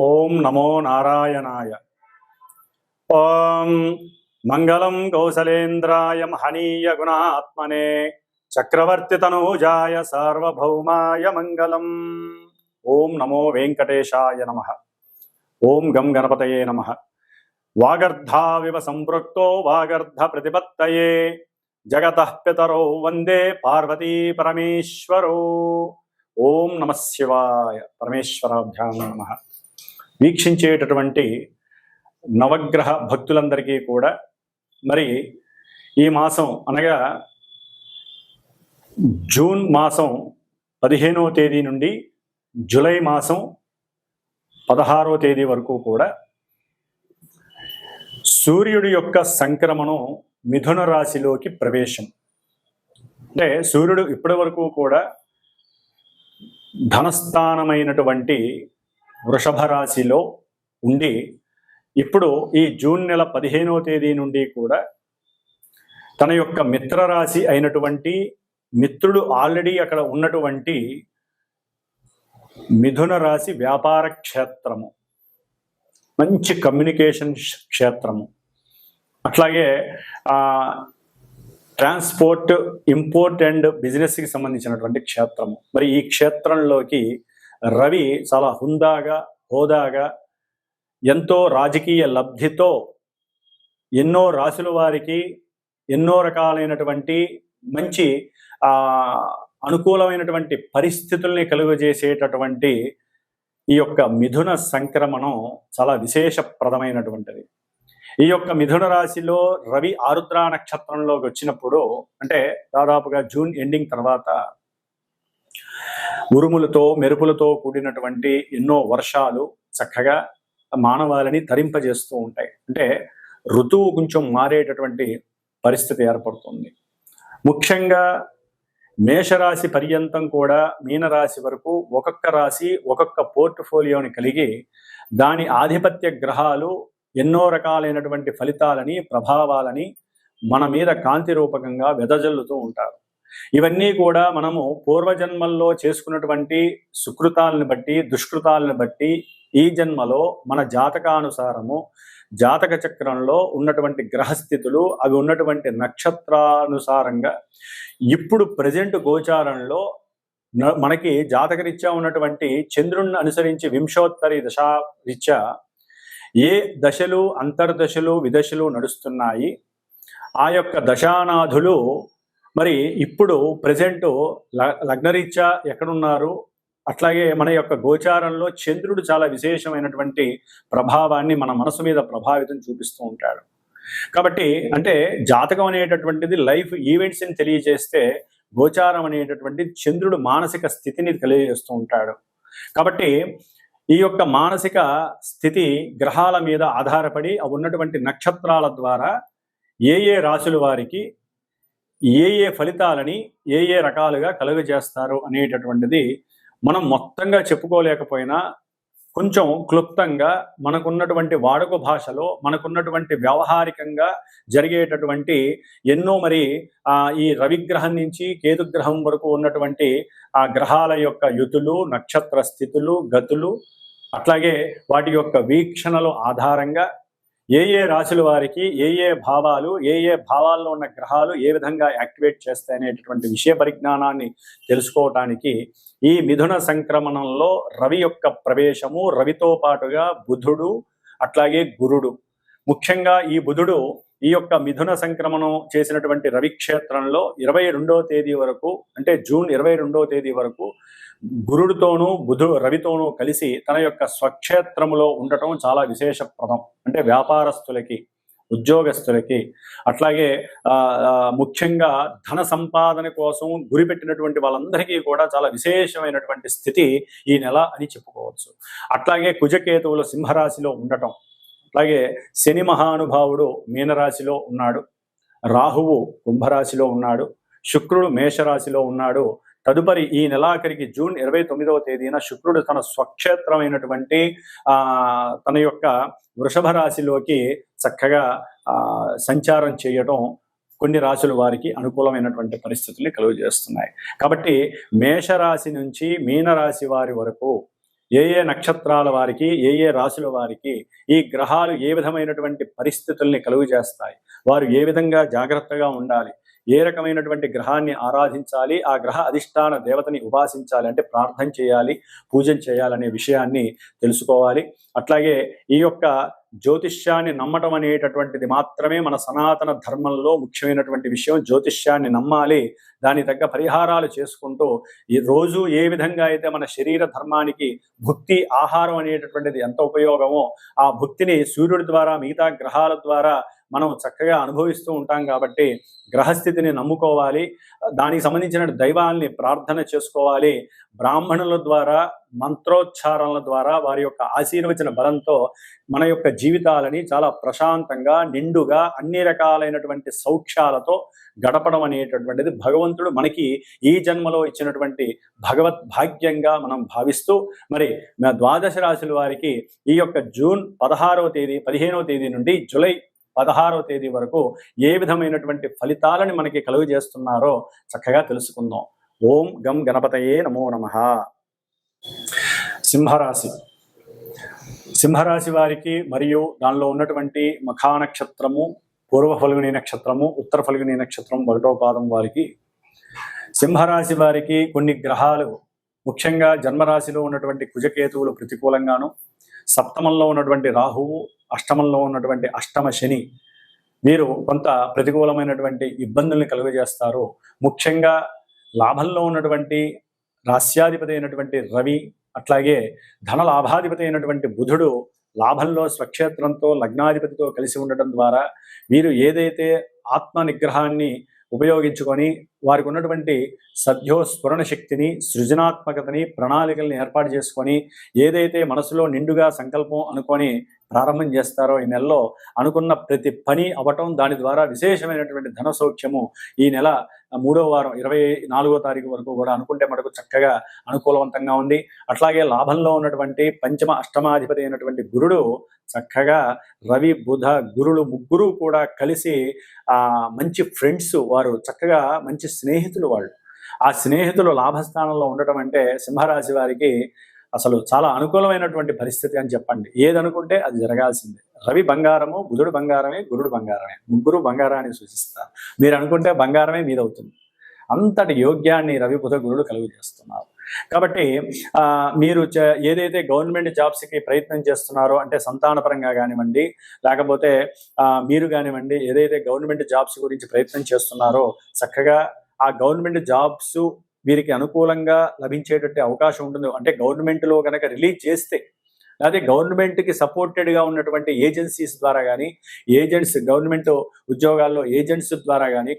ఓం నమో నారాయణాయ. ఓం మంగళం కౌసలేంద్రాయ మహనీయ గుణాత్మనే చక్రవర్తి తనూజాయ సార్వభౌమాయ మంగళం. ఓం నమో వెంకటేశాయ నమః. ఓం గం గణపతయే నమః. వాగర్ధావివ సంపృక్తో వాగర్ధ ప్రతిపత్తయే జగతః పితరో వందే పార్వతీ పరమేశ్వరో. ఓం నమః శివాయ. పరమేశ్వరాభ్యాం నమః. వీక్షించేటటువంటి నవగ్రహ భక్తులందరికీ కూడా మరి ఈ మాసం అనగా జూన్ మాసం 15వ తేదీ నుండి జూలై మాసం 16వ తేదీ వరకు కూడా సూర్యుడి యొక్క సంక్రమణం మిథున రాశిలోకి ప్రవేశం. అంటే సూర్యుడు ఇప్పటి వరకు కూడా ధనస్థానమైనటువంటి వృషభ రాశిలో ఉండి ఇప్పుడు ఈ జూన్ నెల 15వ తేదీ నుండి కూడా తన యొక్క మిత్రరాశి అయినటువంటి మిత్రుడు ఆల్రెడీ అక్కడ ఉన్నటువంటి మిథున రాశి వ్యాపార క్షేత్రము, మంచి కమ్యూనికేషన్ క్షేత్రము, అట్లాగే ట్రాన్స్పోర్ట్, ఇంపోర్ట్ అండ్ బిజినెస్కి సంబంధించినటువంటి క్షేత్రము. మరి ఈ క్షేత్రంలోకి రవి చాలా హుందాగా, హోదాగా, ఎంతో రాజకీయ లబ్ధితో ఎన్నో రాశుల వారికి ఎన్నో రకాలైనటువంటి మంచి అనుకూలమైనటువంటి పరిస్థితుల్ని కలుగజేసేటటువంటి ఈ యొక్క మిథున సంక్రమణం చాలా విశేషప్రదమైనటువంటిది. ఈ యొక్క మిథున రాశిలో రవి ఆరుద్ర నక్షత్రంలోకి వచ్చినప్పుడు, అంటే దాదాపుగా జూన్ ఎండింగ్ తర్వాత ఉరుములతో మెరుపులతో కూడినటువంటి ఎన్నో వర్షాలు చక్కగా మానవాళిని తరింపజేస్తూ ఉంటాయి. అంటే ఋతువు కొంచెం మారేటటువంటి పరిస్థితి ఏర్పడుతుంది. ముఖ్యంగా మేషరాశి పర్యంతం కూడా మీనరాశి వరకు ఒక్కొక్క రాశి ఒక్కొక్క పోర్ట్ఫోలియోని కలిగి దాని ఆధిపత్య గ్రహాలు ఎన్నో రకాలైనటువంటి ఫలితాలని, ప్రభావాలని మన మీద కాంతి రూపకంగా వెదజల్లుతూ ఉంటారు. ఇవన్నీ కూడా మనము పూర్వజన్మల్లో చేసుకున్నటువంటి సుకృతాలను బట్టి, దుష్కృతాలను బట్టి ఈ జన్మలో మన జాతకానుసారము, జాతక చక్రంలో ఉన్నటువంటి గ్రహస్థితులు, అవి ఉన్నటువంటి నక్షత్రానుసారంగా ఇప్పుడు ప్రజెంట్ గోచారంలో మనకి జాతకరీత్యా ఉన్నటువంటి చంద్రుణ్ణి అనుసరించి వింశోత్తరి దశా రీత్యా ఏ దశలు, అంతర్దశలు, విదశలు నడుస్తున్నాయి. ఆ యొక్క దశానాథులు మరి ఇప్పుడు ప్రజెంట్ లగ్నరీత్యా ఎక్కడున్నారు, అట్లాగే మన యొక్క గోచారంలో చంద్రుడు చాలా విశేషమైనటువంటి ప్రభావాన్ని మన మనసు మీద ప్రభావితం చూపిస్తూ ఉంటాడు. కాబట్టి అంటే జాతకం అనేటటువంటిది లైఫ్ ఈవెంట్స్ని తెలియజేస్తే, గోచారం అనేటటువంటి చంద్రుడు మానసిక స్థితిని తెలియజేస్తూ ఉంటాడు. కాబట్టి ఈ యొక్క మానసిక స్థితి గ్రహాల మీద ఆధారపడి అవి ఉన్నటువంటి నక్షత్రాల ద్వారా ఏ ఏ రాశుల వారికి ఏ ఏ ఫలితాలని ఏ ఏ రకాలుగా కలుగజేస్తారు అనేటటువంటిది మనం మొత్తంగా చెప్పుకోలేకపోయినా కొంచెం క్లుప్తంగా మనకున్నటువంటి వాడుక భాషలో, మనకున్నటువంటి వ్యవహారికంగా జరిగేటటువంటి ఎన్నో మరి ఈ రవిగ్రహం నుంచి కేతుగ్రహం వరకు ఉన్నటువంటి ఆ గ్రహాల యొక్క యుతులు, నక్షత్ర స్థితులు, గతులు, అట్లాగే వాటి యొక్క వీక్షణల ఆధారంగా ఏ ఏ రాశుల వారికి ఏ ఏ భావాలు, ఏ ఏ భావాల్లో ఉన్న గ్రహాలు ఏ విధంగా యాక్టివేట్ చేస్తాయి అనేటటువంటి విషయ పరిజ్ఞానాన్ని తెలుసుకోవటానికి ఈ మిథున సంక్రమణంలో రవి యొక్క ప్రవేశము, రవితో పాటుగా బుధుడు, అట్లాగే గురుడు, ముఖ్యంగా ఈ బుధుడు ఈ యొక్క మిథున సంక్రమణం చేసినటువంటి రవి క్షేత్రంలో 22వ తేదీ వరకు, అంటే జూన్ 22వ తేదీ వరకు గురుడితోనూ రవితోనూ కలిసి తన యొక్క స్వక్షేత్రములో ఉండటం చాలా విశేషప్రదం. అంటే వ్యాపారస్తులకి, ఉద్యోగస్తులకి, అట్లాగే ముఖ్యంగా ధన సంపాదన కోసం గురిపెట్టినటువంటి వాళ్ళందరికీ కూడా చాలా విశేషమైనటువంటి స్థితి ఈ నెల అని చెప్పుకోవచ్చు. అట్లాగే కుజకేతువులు సింహరాశిలో ఉండటం, అట్లాగే శని మహానుభావుడు మీనరాశిలో ఉన్నాడు, రాహువు కుంభరాశిలో ఉన్నాడు, శుక్రుడు మేషరాశిలో ఉన్నాడు. తదుపరి ఈ నెలాఖరికి జూన్ 29వ తేదీన శుక్రుడు తన స్వక్షేత్రమైనటువంటి తన యొక్క వృషభ రాశిలోకి చక్కగా సంచారం చేయటం కొన్ని రాశుల వారికి అనుకూలమైనటువంటి పరిస్థితుల్ని కలుగజేస్తున్నాయి. కాబట్టి మేషరాశి నుంచి మీనరాశి వారి వరకు ఏ ఏ నక్షత్రాల వారికి, ఏ ఏ రాశుల వారికి ఈ గ్రహాలు ఏ విధమైనటువంటి పరిస్థితుల్ని కలుగు చేస్తాయి, వారు ఏ విధంగా జాగ్రత్తగా ఉండాలి, ఏ రకమైనటువంటి గ్రహాన్ని ఆరాధించాలి, ఆ గ్రహ అధిష్టాన దేవతని ఉపాసించాలి అంటే ప్రార్థన చేయాలి, పూజలు చేయాలనే విషయాన్ని తెలుసుకోవాలి. అట్లాగే ఈ యొక్క జ్యోతిష్యాన్ని నమ్మటం అనేటటువంటిది మాత్రమే మన సనాతన ధర్మంలో ముఖ్యమైనటువంటి విషయం. జ్యోతిష్యాన్ని నమ్మాలి, దాని తగ్గ పరిహారాలు చేసుకుంటూ ఈ రోజు ఏ విధంగా అయితే మన శరీర ధర్మానికి భుక్తి ఆహారం అనేటటువంటిది ఎంత ఉపయోగమో, ఆ భుక్తిని సూర్యుడి ద్వారా మిగతా గ్రహాల ద్వారా మనం చక్కగా అనుభవిస్తూ ఉంటాం. కాబట్టి గ్రహస్థితిని నమ్ముకోవాలి, దానికి సంబంధించిన దైవాల్ని ప్రార్థన చేసుకోవాలి. బ్రాహ్మణుల ద్వారా మంత్రోచ్చారణల ద్వారా వారి యొక్క ఆశీర్వచన బలంతో మన యొక్క జీవితాలని చాలా ప్రశాంతంగా నిండుగా అన్ని రకాలైనటువంటి సౌఖ్యాలతో గడపడం అనేటటువంటిది భగవంతుడు మనకి ఈ జన్మలో ఇచ్చినటువంటి భగవత్ భాగ్యంగా మనం భావిస్తూ, మరి ద్వాదశ రాశుల వారికి ఈ యొక్క జూన్ 16వ తేదీ 15వ తేదీ నుండి జూలై 16వ తేదీ వరకు ఏ విధమైనటువంటి ఫలితాలను మనకి కలుగు చేస్తున్నారో చక్కగా తెలుసుకుందాం. ఓం గం గణపతయే నమో నమః. సింహరాశి. సింహరాశి వారికి మరియు దానిలో ఉన్నటువంటి మఖా నక్షత్రము, పూర్వ ఫల్గుని నక్షత్రము, ఉత్తర ఫల్గుని నక్షత్రం 1వ పాదం వారికి, సింహరాశి వారికి కొన్ని గ్రహాలు ముఖ్యంగా జన్మరాశిలో ఉన్నటువంటి కుజకేతువులు ప్రతికూలంగాను, సప్తమంలో ఉన్నటువంటి రాహువు, అష్టమంలో ఉన్నటువంటి అష్టమ శని మీరు కొంత ప్రతికూలమైనటువంటి ఇబ్బందుల్ని కలుగజేస్తారు. ముఖ్యంగా లాభంలో ఉన్నటువంటి రాస్యాధిపతి అయినటువంటి రవి, అట్లాగే ధన లాభాధిపతి అయినటువంటి బుధుడు లాభంలో స్వక్షేత్రంతో లగ్నాధిపతితో కలిసి ఉండటం ద్వారా వీరు ఏదైతే ఆత్మ నిగ్రహాన్ని ఉపయోగించుకొని వారికి ఉన్నటువంటి సద్యోస్ఫురణ శక్తిని, సృజనాత్మకతని, ప్రణాళికల్ని ఏర్పాటు చేసుకొని ఏదైతే మనసులో నిండుగా సంకల్పం అనుకొని ప్రారంభం చేస్తారో ఈ నెలలో అనుకున్న ప్రతి పని అవటం, దాని ద్వారా విశేషమైనటువంటి ధన సౌఖ్యము ఈ నెల 3వ వారం 24వ తారీఖు వరకు కూడా అనుకుంటే మనకు చక్కగా అనుకూలవంతంగా ఉంది. అట్లాగే లాభంలో ఉన్నటువంటి పంచమ అష్టమాధిపతి అయినటువంటి గురుడు చక్కగా రవి బుధ గురులు ముగ్గురు కూడా కలిసి మంచి ఫ్రెండ్స్, వారు చక్కగా మంచి స్నేహితులు. వాళ్ళు ఆ స్నేహితులు లాభస్థానంలో ఉండటం అంటే సింహరాశి వారికి అసలు చాలా అనుకూలమైనటువంటి పరిస్థితి అని చెప్పండి. ఏదనుకుంటే అది జరగాల్సిందే. రవి బంగారము, బుధుడు బంగారమే, గురుడు బంగారమే, ముగ్గురు బంగారాన్ని సూచిస్తారు. మీరు అనుకుంటే బంగారమే మీదవుతుంది. అంతటి యోగ్యాన్ని రవి బుధ గురుడు కలుగు చేస్తున్నారు. కాబట్టి మీరు ఏదైతే గవర్నమెంట్ జాబ్స్కి ప్రయత్నం చేస్తున్నారో అంటే సంతానపరంగా కానివ్వండి, లేకపోతే మీరు కానివ్వండి ఏదైతే గవర్నమెంట్ జాబ్స్ గురించి ప్రయత్నం చేస్తున్నారో చక్కగా ఆ గవర్నమెంట్ జాబ్స్ వీరికి అనుకూలంగా లభించేటట్టు అవకాశం ఉంటుంది. అంటే గవర్నమెంట్లో కనుక రిలీజ్ చేస్తే, అదే గవర్నమెంట్కి సపోర్టెడ్గా ఉన్నటువంటి ఏజెన్సీస్ ద్వారా కానీ, ఏజెంట్స్ గవర్నమెంట్ ఉద్యోగాల్లో ఏజెంట్స్ ద్వారా కానీ,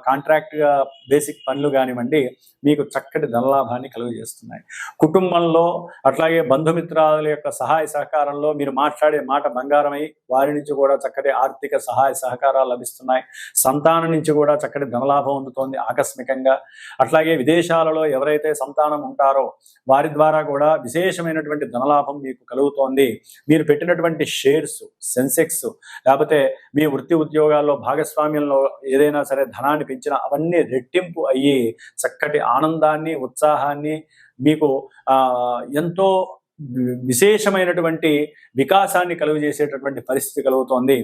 కాంట్రాక్ట్గా బేసిక్ పనులు కానివ్వండి మీకు చక్కటి ధనలాభాన్ని కలుగజేస్తున్నాయి. కుటుంబంలో అట్లాగే బంధుమిత్రాల యొక్క సహాయ సహకారంలో మీరు మాట్లాడే మాట బంగారమై వారి నుంచి కూడా చక్కటి ఆర్థిక సహాయ సహకారాలు లభిస్తున్నాయి. సంతానం నుంచి కూడా చక్కటి ధనలాభం అందుతోంది ఆకస్మికంగా. అట్లాగే విదేశాలలో ఎవరైతే సంతానం ఉంటారో వారి ద్వారా కూడా విశేషమైనటువంటి ధనలాభం మీకు కలుగుతోంది. మీరు పెట్టినటువంటి షేర్స్, సెన్సెక్స్, లేకపోతే మీ వృత్తి ఉద్యోగాల్లో భాగస్వామ్యంలో ఏదైనా సరే ధనాన్ని పెంచినా అవన్నీ రెట్టింపు అయ్యి చక్కటి ఆనందాన్ని, ఉత్సాహాన్ని మీకు ఎంతో విశేషమైనటువంటి వికాసాన్ని కలుగజేసేటటువంటి పరిస్థితి కలుగుతోంది.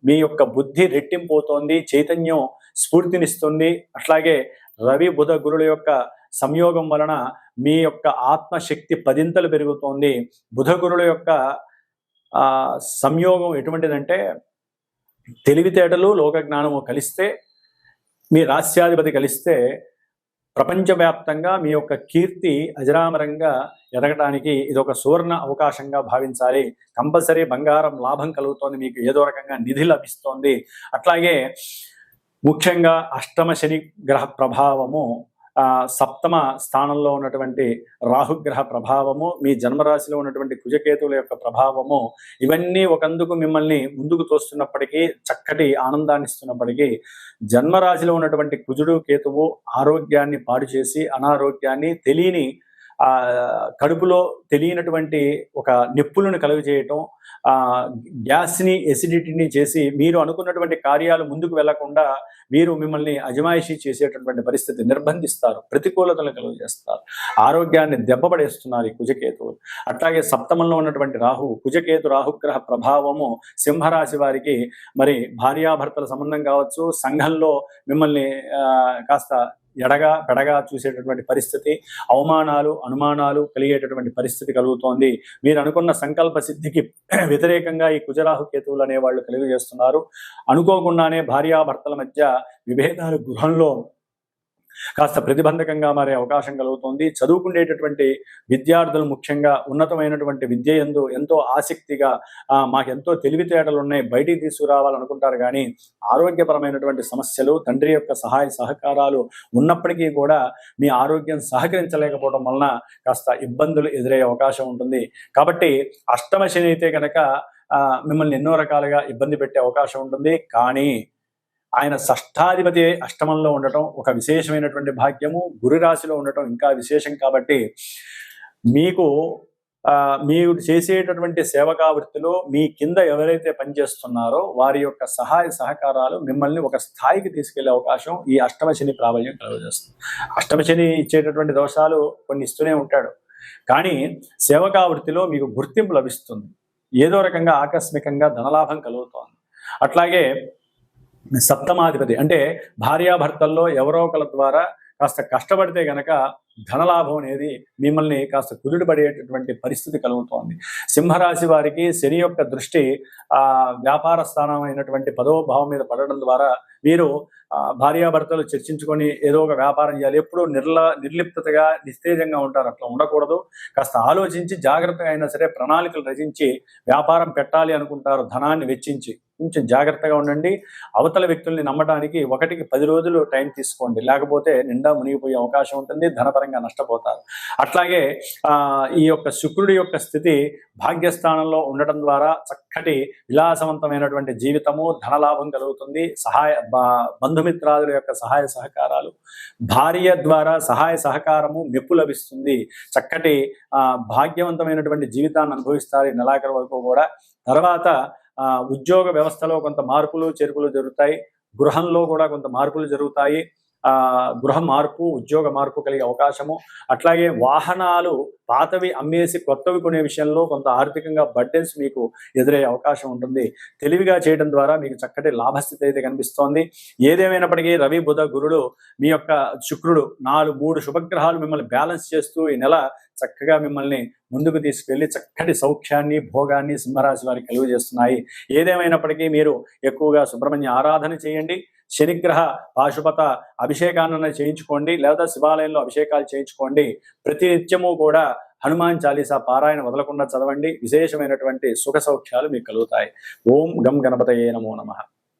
మీ యొక్క బుద్ధి రెట్టింపు అవుతోంది, చైతన్యం స్ఫూర్తినిస్తుంది. అట్లాగే రవి బుధ గురుల యొక్క సంయోగం వలన మీ యొక్క ఆత్మశక్తి 10ంతలు పెరుగుతోంది. బుధ గురుల యొక్క సంయోగం ఎటువంటిదంటే తెలివితేటలు, లోకజ్ఞానము కలిస్తే, మీ రాస్యాధిపతి కలిస్తే ప్రపంచవ్యాప్తంగా మీ యొక్క కీర్తి అజరామరంగా ఎదగటానికి ఇది ఒక సువర్ణ అవకాశంగా భావించాలి. కంపల్సరీ బంగారం లాభం కలుగుతోంది, మీకు ఏదో రకంగా నిధి లభిస్తోంది. అట్లాగే ముఖ్యంగా అష్టమ శని గ్రహ ప్రభావము, సప్తమ స్థానంలో ఉన్నటువంటి రాహుగ్రహ ప్రభావము, మీ జన్మరాశిలో ఉన్నటువంటి కుజకేతువుల యొక్క ప్రభావము, ఇవన్నీ ఒకందుకు మిమ్మల్ని ముందుకు తోస్తున్నప్పటికీ, చక్కటి ఆనందాన్ని ఇస్తున్నప్పటికీ, జన్మరాశిలో ఉన్నటువంటి కుజుడు కేతువు ఆరోగ్యాన్ని పాడు చేసి అనారోగ్యాన్ని, తెలియని కడుపులో తెలియనటువంటి ఒక నిప్పులను కలుగజేయటం, గ్యాస్ని ఎసిడిటీని చేసి మీరు అనుకున్నటువంటి కార్యాలు ముందుకు వెళ్లకుండా మిమ్మల్ని అజమాయిషీ చేసేటటువంటి పరిస్థితి, నిర్బంధిస్తారు, ప్రతికూలతలు కలుగజేస్తారు, ఆరోగ్యాన్ని దెబ్బపడేస్తున్నారు ఈ కుజకేతువులు. అట్లాగే సప్తమంలో ఉన్నటువంటి రాహువు, కుజకేతు రాహుగ్రహ ప్రభావము సింహరాశి వారికి మరి భార్యాభర్తల సంబంధం కావచ్చు, సంఘంలో మిమ్మల్ని కాస్త పెడగా చూసేటటువంటి పరిస్థితి, అవమానాలు అనుమానాలు కలిగేటటువంటి పరిస్థితి కలుగుతోంది. మీరు అనుకున్న సంకల్ప సిద్ధికి వ్యతిరేకంగా ఈ కుజరాహు కేతువులు అనేవాళ్ళు కలుగజేస్తున్నారు. అనుకోకుండానే భార్యాభర్తల మధ్య విభేదాలు గృహంలో కాస్త ప్రతిబంధకంగా మారే అవకాశం కలుగుతుంది. చదువుకునేటటువంటి విద్యార్థులు ముఖ్యంగా ఉన్నతమైనటువంటి విద్య యందు ఎంతో ఆసక్తిగా మాకెంతో తెలివితేటలు ఉన్నాయి, బయటికి తీసుకురావాలనుకుంటారు, కానీ ఆరోగ్యపరమైనటువంటి సమస్యలు, తండ్రి యొక్క సహాయ సహకారాలు ఉన్నప్పటికీ కూడా మీ ఆరోగ్యం సహకరించలేకపోవడం వలన కాస్త ఇబ్బందులు ఎదురయ్యే అవకాశం ఉంటుంది. కాబట్టి అష్టమ శని అయితే కనుక మిమ్మల్ని ఎన్నో రకాలుగా ఇబ్బంది పెట్టే అవకాశం ఉంటుంది. కానీ ఆయన షష్ఠాధిపతి అష్టమంలో ఉండటం ఒక విశేషమైనటువంటి భాగ్యము, గురు రాశిలో ఉండటం ఇంకా విశేషం. కాబట్టి మీరు చేసేటటువంటి సేవకా వృత్తిలో మీ కింద ఎవరైతే పనిచేస్తున్నారో వారి యొక్క సహాయ సహకారాలు మిమ్మల్ని ఒక స్థాయికి తీసుకెళ్లే అవకాశం ఈ అష్టమ శని ప్రాబల్యం కలుగజేస్తుంది. అష్టమ శని ఇచ్చేటటువంటి దోషాలు కొన్ని ఇస్తూనే ఉంటాడు, కానీ సేవకా వృత్తిలో మీకు గుర్తింపు లభిస్తుంది, ఏదో రకంగా ఆకస్మికంగా ధనలాభం కలుగుతోంది. అట్లాగే సప్తమాధిపతి అంటే భార్యాభర్తల్లో ఎవరో ఒకరి ద్వారా కాస్త కష్టపడితే గనక ధనలాభం అనేది మిమ్మల్ని కాస్త కుదుటపడేటటువంటి పరిస్థితి కలుగుతోంది. సింహరాశి వారికి శని యొక్క దృష్టి వ్యాపార స్థానం అయినటువంటి 10వ భావం మీద పడడం ద్వారా మీరు భార్యాభర్తలు చర్చించుకొని ఏదో ఒక వ్యాపారం చేయాలి. ఎప్పుడూ నిర్లిప్తగా నిస్తేజంగా ఉంటారు, అట్లా ఉండకూడదు. కాస్త ఆలోచించి జాగ్రత్తగా అయినా సరే ప్రణాళికలు రచించి వ్యాపారం పెట్టాలి అనుకుంటారు, ధనాన్ని వెచ్చించి. కొంచెం జాగ్రత్తగా ఉండండి. అవతల వ్యక్తుల్ని నమ్మడానికి 1కి 10 రోజులు టైం తీసుకోండి, లేకపోతే నిండా మునిగిపోయే అవకాశం ఉంటుంది, ధనపరంగా నష్టపోతారు. అట్లాగే ఈ యొక్క శుక్రుడి యొక్క స్థితి భాగ్యస్థానంలో ఉండటం ద్వారా చక్కటి విలాసవంతమైనటువంటి జీవితము, ధనలాభం కలుగుతుంది. బంధుమిత్రాదుల యొక్క సహాయ సహకారాలు, భార్య ద్వారా సహాయ సహకారము, మెప్పు లభిస్తుంది. చక్కటి భాగ్యవంతమైనటువంటి జీవితాన్ని అనుభవిస్తారు ఈ నెలాఖరు వరకు కూడా. తర్వాత ఉద్యోగ వ్యవస్థలో కొంత మార్పులు చేర్పులు జరుగుతాయి, గృహంలో కూడా కొంత మార్పులు జరుగుతాయి. గృహ మార్పు, ఉద్యోగ మార్పు కలిగే అవకాశము. అట్లాగే వాహనాలు పాతవి అమ్మేసి కొత్తవి కొనే విషయంలో కొంత ఆర్థికంగా బర్డెన్స్ మీకు ఎదురయ్యే అవకాశం ఉంటుంది. తెలివిగా చేయడం ద్వారా మీకు చక్కటి లాభస్థితి అయితే కనిపిస్తోంది. ఏదేమైనప్పటికీ రవి, బుధ, గురుడు, మీ యొక్క శుక్రుడు 3 శుభగ్రహాలు మిమ్మల్ని బ్యాలెన్స్ చేస్తూ ఈ నెల చక్కగా మిమ్మల్ని ముందుకు తీసుకెళ్లి చక్కటి సౌఖ్యాన్ని, భోగాన్ని సింహరాశి వారికి కలుగజేస్తున్నాయి. ఏదేమైనప్పటికీ మీరు ఎక్కువగా సుబ్రహ్మణ్య ఆరాధన చేయండి, శనిగ్రహ పాశుపత అభిషేకాన్ని చేయించుకోండి, లేదా శివాలయంలో అభిషేకాలు చేయించుకోండి. ప్రతి నిత్యము కూడా హనుమాన్ చాలీసా పారాయణ వదలకుండా చదవండి. విశేషమైనటువంటి సుఖ సౌఖ్యాలు మీకు కలుగుతాయి. ఓం గం గణపతయే నమో నమః.